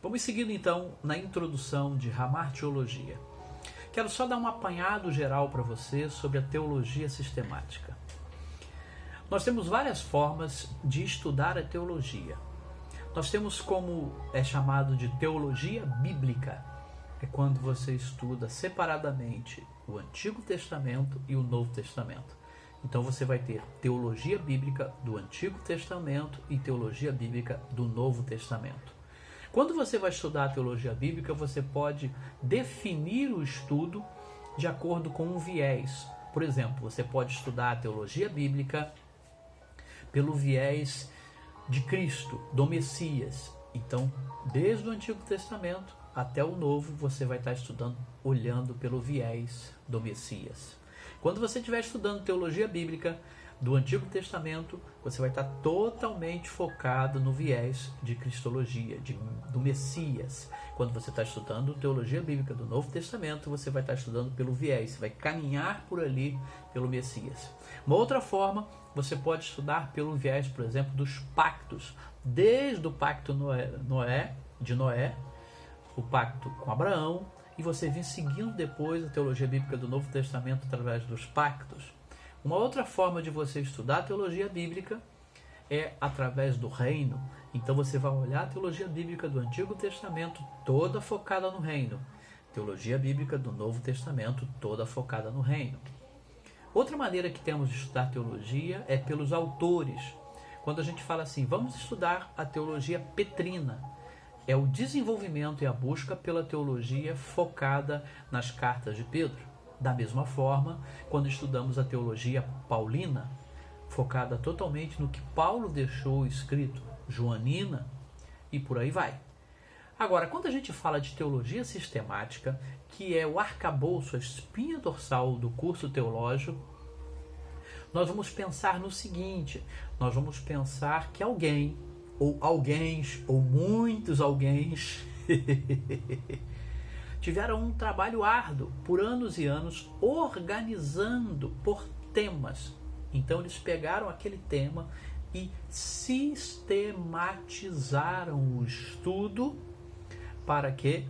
Vamos seguindo então na introdução de Ramartiologia. Quero só dar um apanhado geral para você sobre a teologia sistemática. Nós temos várias formas de estudar a teologia. Nós temos como é chamado de teologia bíblica. É quando você estuda separadamente o Antigo Testamento e o Novo Testamento. Então você vai ter teologia bíblica do Antigo Testamento e teologia bíblica do Novo Testamento. Quando você vai estudar a teologia bíblica, você pode definir o estudo de acordo com um viés. Por exemplo, você pode estudar a teologia bíblica pelo viés de Cristo, do Messias. Então, desde o Antigo Testamento até o Novo, você vai estar estudando, olhando pelo viés do Messias. Quando você estiver estudando teologia bíblica do Antigo Testamento, você vai estar totalmente focado no viés de Cristologia, do Messias. Quando você está estudando teologia bíblica do Novo Testamento, você vai estar estudando pelo viés, você vai caminhar por ali pelo Messias. Uma outra forma, você pode estudar pelo viés, por exemplo, dos pactos, desde o pacto de Noé, o pacto com Abraão, e você vem seguindo depois a teologia bíblica do Novo Testamento através dos pactos. Uma outra forma de você estudar a teologia bíblica é através do reino. Então você vai olhar a teologia bíblica do Antigo Testamento toda focada no reino. Teologia bíblica do Novo Testamento toda focada no reino. Outra maneira que temos de estudar teologia é pelos autores. Quando a gente fala assim, vamos estudar a teologia petrina, é o desenvolvimento e a busca pela teologia focada nas cartas de Pedro. Da mesma forma, quando estudamos a teologia paulina, focada totalmente no que Paulo deixou escrito, joanina e por aí vai. Agora, quando a gente fala de teologia sistemática, que é o arcabouço, a espinha dorsal do curso teológico, nós vamos pensar no seguinte, nós vamos pensar que alguém, ou alguéns, ou muitos alguéns, tiveram um trabalho árduo por anos e anos organizando por temas. Então eles pegaram aquele tema e sistematizaram o estudo para que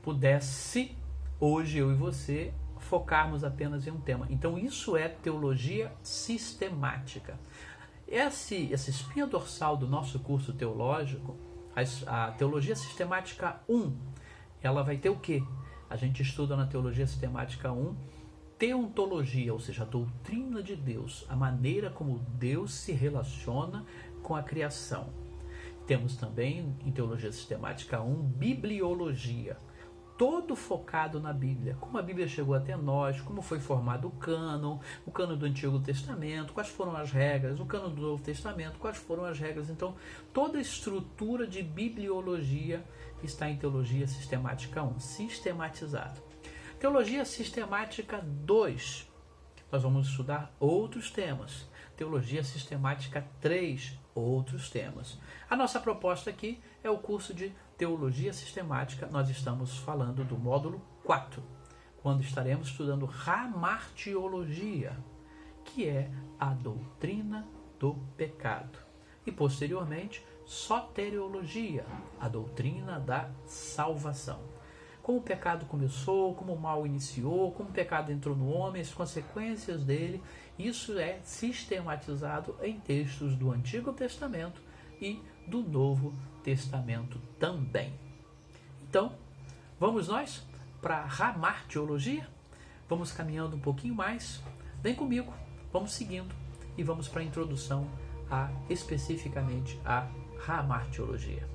pudesse, hoje eu e você, focarmos apenas em um tema. Então isso é teologia sistemática. Essa espinha dorsal do nosso curso teológico, a teologia sistemática 1, ela vai ter o quê? A gente estuda na teologia sistemática 1 teontologia, ou seja, a doutrina de Deus, a maneira como Deus se relaciona com a criação. Temos também em teologia sistemática 1 bibliologia, todo focado na Bíblia, como a Bíblia chegou até nós, como foi formado o cânon do Antigo Testamento, quais foram as regras, o cânon do Novo Testamento, quais foram as regras. Então, toda a estrutura de bibliologia está em teologia sistemática 1, sistematizado. Teologia sistemática 2, nós vamos estudar outros temas. Teologia sistemática 3, outros temas. A nossa proposta aqui é o curso de Teologia Sistemática. Nós estamos falando do módulo 4, quando estaremos estudando Ramartiologia, que é a doutrina do pecado. E posteriormente, Soteriologia, a doutrina da salvação. Como o pecado começou, como o mal iniciou, como o pecado entrou no homem, as consequências dele, isso é sistematizado em textos do Antigo Testamento e do Novo Testamento também. Então, vamos nós para a Ramartiologia? Vamos caminhando um pouquinho mais. Vem comigo, vamos seguindo e vamos para a introdução especificamente à Ramartiologia.